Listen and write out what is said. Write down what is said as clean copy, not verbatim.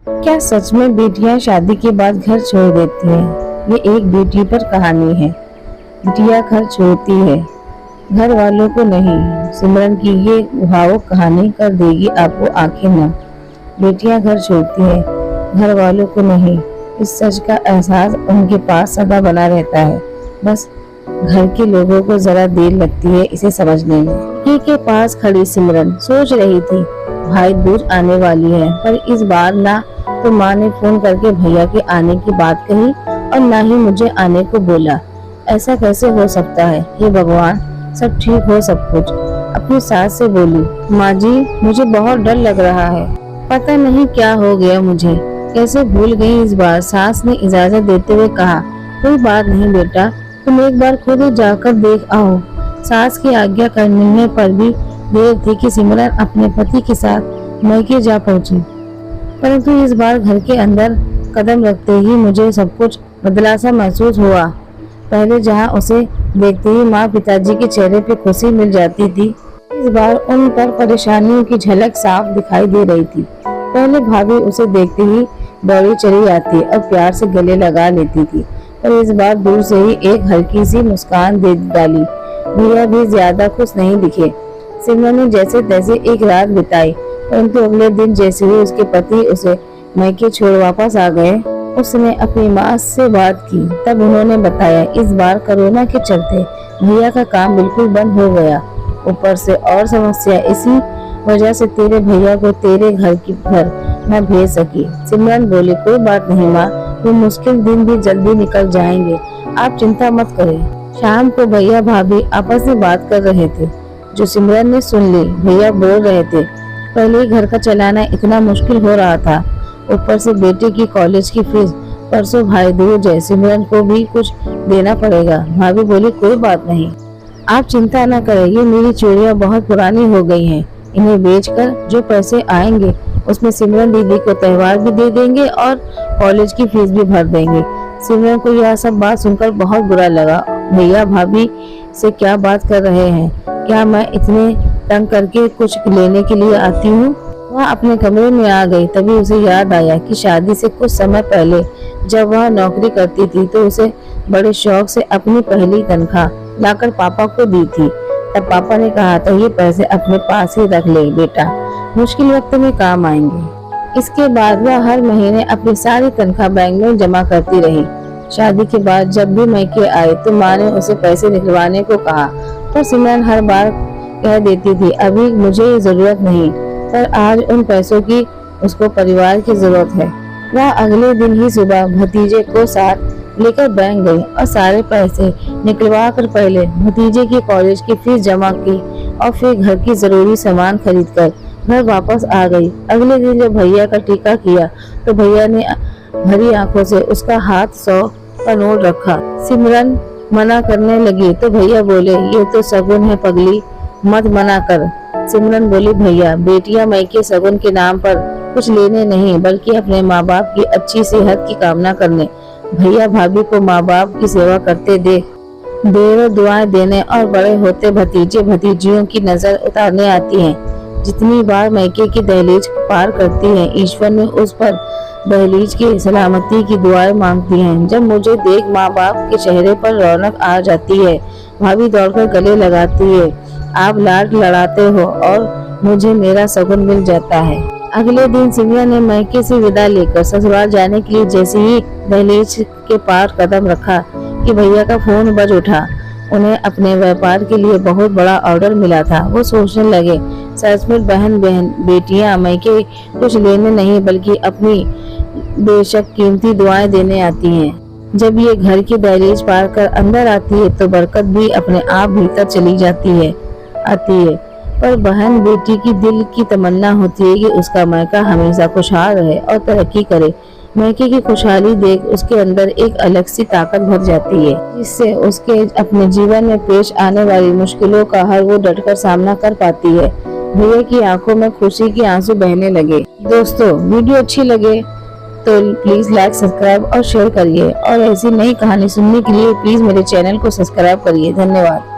क्या सच में बेटियां शादी के बाद घर छोड़ देती हैं? ये एक बेटी पर कहानी है। बिटिया घर छोड़ती है, घर वालों को नहीं। सिमरन की ये भावुक कहानी कर देगी आपको आंखें नम। बेटियां घर छोड़ती है, घर वालों को नहीं। इस सच का एहसास उनके पास सदा बना रहता है। बस घर के लोगों को जरा देर लगती है इसे समझने में। ही के पास खड़ी सिमरन सोच रही थी भाई दूज आने वाली है, पर इस बार ना तो माँ ने फोन करके भैया के आने की बात कही और ना ही मुझे आने को बोला। ऐसा कैसे हो सकता है? हे भगवान, सब ठीक हो सब कुछ। अपनी सास से बोली, माँ जी मुझे बहुत डर लग रहा है, पता नहीं क्या हो गया मुझे, कैसे भूल गई इस बार। सास ने इजाजत देते हुए कहा, कोई बात नहीं बेटा, तुम एक बार खुद जाकर देख आओ। सास की आज्ञा करने पर भी देर थी कि सिमरन अपने पति के साथ मैके जा पहुंची। परंतु इस बार घर के अंदर कदम रखते ही मुझे सब कुछ बदला सा महसूस हुआ। पहले जहां उसे देखते ही माँ पिताजी के चेहरे पे खुशी मिल जाती थी, इस बार उन पर परेशानियों की झलक साफ दिखाई दे रही थी। पहले भाभी उसे देखते ही दौड़ी चली आती और प्यार से गले लगा लेती थी, पर इस बार दूर से ही एक हल्की सी मुस्कान दे डाली। भैया भी ज्यादा खुश नहीं दिखे। सिमरन ने जैसे तैसे एक रात बिताई, परंतु अगले दिन जैसे ही उसके पति उसे मैके छोड़ वापस आ गए, उसने अपनी माँ से बात की। तब उन्होंने बताया इस बार कोरोना के चलते भैया का काम बिल्कुल बंद हो गया। ऊपर से और समस्या, इसी वजह से तेरे भैया को तेरे घर की घर न भेज सकी। सिमरन बोली, कोई बात नहीं माँ, ये मुश्किल दिन भी जल्दी निकल जाएंगे, आप चिंता मत करें। शाम को भैया भाभी आपस में बात कर रहे थे, जो सिमरन ने सुन ली। भैया बोल रहे थे, पहले ही घर का चलाना इतना मुश्किल हो रहा था, ऊपर से बेटे की कॉलेज की फीस, परसों भाई दूज है, सिमरन को भी कुछ देना पड़ेगा। भाभी बोली, कोई बात नहीं, आप चिंता न करें, ये मेरी चूड़ियाँ बहुत पुरानी हो गई हैं, इन्हें बेचकर जो पैसे आएंगे उसमें सिमरन दीदी को त्योहार भी दे देंगे और कॉलेज की फीस भी भर देंगे। सिमरन को यह सब बात सुनकर बहुत बुरा लगा। भैया भाभी से क्या बात कर रहे हैं? क्या मैं इतने तंग करके कुछ लेने के लिए आती हूँ? वह अपने कमरे में आ गई। तभी उसे याद आया कि शादी से कुछ समय पहले जब वह नौकरी करती थी तो उसे बड़े शौक से अपनी पहली तनख्वाह लाकर पापा को दी थी। तब पापा ने कहा था, ये पैसे अपने पास ही रख ले बेटा, मुश्किल वक्त में काम आएंगे। इसके बाद वह हर महीने अपनी सारी तनख्वाह बैंक में जमा करती रही। शादी के बाद जब भी मैके आए तो माँ ने उसे पैसे निकलवाने को कहा, पर सिमरन हर बार कह देती थी, अभी मुझे जरूरत नहीं। पर आज उन पैसों की उसको परिवार की जरूरत है। वह अगले दिन ही सुबह भतीजे को साथ लेकर बैंक गई और सारे पैसे निकलवा कर पहले भतीजे की कॉलेज की फीस जमा की और फिर घर की जरूरी सामान खरीदकर घर वापस आ गई। अगले दिन जब भैया का टीका किया तो भैया ने भरी आंखों से उसका हाथ 100 का नोट रखा। सिमरन मना करने लगी तो भैया बोले, ये तो शगुन है पगली, मत मना कर। सिमरन बोली, भैया बेटियां मैके शगुन के नाम पर कुछ लेने नहीं बल्कि अपने माँ बाप की अच्छी सेहत की कामना करने। भैया भाभी को माँ बाप की सेवा करते देर दुआएं देने और बड़े होते भतीजे भतीजियों की नजर उतारने आती हैं। जितनी बार मैके की दहलीज पार करती है, ईश्वर ने उस पर दहलीज की सलामती की दुआएं मांगती हैं। जब मुझे देख माँ बाप के चेहरे पर रौनक आ जाती है, भाभी दौड़कर गले लगाती है, आप लाड लड़ाते हो और मुझे मेरा शगुन मिल जाता है। अगले दिन सिमरन ने मैके से विदा लेकर ससुराल जाने के लिए जैसे ही दहलीज के पार कदम रखा कि भैया का फोन बज उठा। उन्हें अपने व्यापार के लिए बहुत बड़ा ऑर्डर मिला था। वो सोचने लगे, सचमुच बहन बेटियां मैके कुछ लेने नहीं बल्कि अपनी बेशक कीमती दुआएं देने आती हैं। जब ये घर की दहलीज पार कर अंदर आती है तो बरकत भी अपने आप भीतर चली आती है। पर बहन बेटी की दिल की तमन्ना होती है कि उसका मैका हमेशा खुशहाल रहे और तरक्की करे। मैके की खुशहाली देख उसके अंदर एक अलग सी ताकत भर जाती है, जिससे उसके अपने जीवन में पेश आने वाली मुश्किलों का हर वो डटकर सामना कर पाती है। भैया की आंखों में खुशी के आंसू बहने लगे। दोस्तों, वीडियो अच्छी लगे तो प्लीज लाइक, सब्सक्राइब और शेयर करिए और ऐसी नई कहानी सुनने के लिए प्लीज मेरे चैनल को सब्सक्राइब करिए। धन्यवाद।